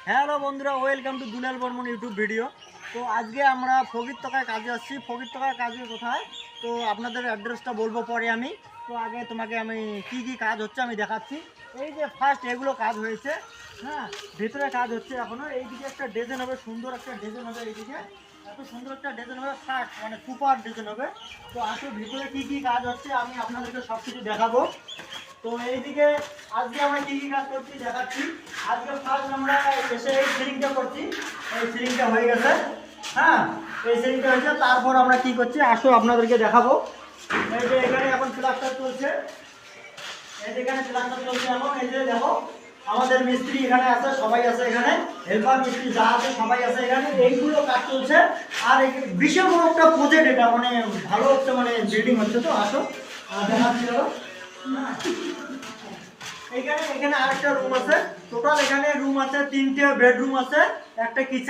Hello বন্ধুরা, welcome to Dulal Barman YouTube video. তো আজকে আমরা ফকিরতলায় কাজে আসছি। ফকিরতলায় কাজে কোথায়, তো আপনাদের অ্যাড্রেসটা বলবো পরে আমি। তো আগে তোমাকে আমি কি কি কাজ হচ্ছে আমি দেখাচ্ছি। এই যে ফার্স্ট এগুলো কাজ হয়েছে, হ্যাঁ, ভেতরে কাজ হচ্ছে এখনও। এইদিকে একটা ডিজাইন হবে, সুন্দর একটা ডিজাইন হবে। এইদিকে এত সুন্দর একটা ডিজাইন হবে, ফার্স্ট মানে সুপার ডিজাইন হবে। তো আসলে ভিতরে কি কি কাজ হচ্ছে আমি আপনাদেরকে সব কিছু দেখাবো। তো এইদিকে আজকে আমরা কি কি কাজ করছি দেখাচ্ছি। আজকে ফার্স্ট আমরা এসে এই সিলিংটা করছি। এই সিলিংটা হয়ে গেছে, হ্যাঁ, এই সিলিংটা হয়েছে। তারপর আমরা কি করছি আসো আপনাদেরকে দেখাবো। এই যে এখানে এখন প্লাস্টার চলছে, এই যে এখানে প্লাস্টার চলছে এখন। এই যে দেখো আমাদের মিস্ত্রি এখানে আছে, সবাই আছে এখানে, হেল্পার মিস্ত্রি যা আছে সবাই আছে এখানে। এইগুলো কাজ চলছে। আর বিশাল বড় একটা প্রজেক্ট, এটা মানে ভালো একটা মানে বিল্ডিং হচ্ছে। তো আসো দেখাচ্ছি। এখানে এখানে আরেকটা রুম আছে। টোটাল এখানে রুম আছে, 3টে বেডরুম আছে, একটা কিচেন।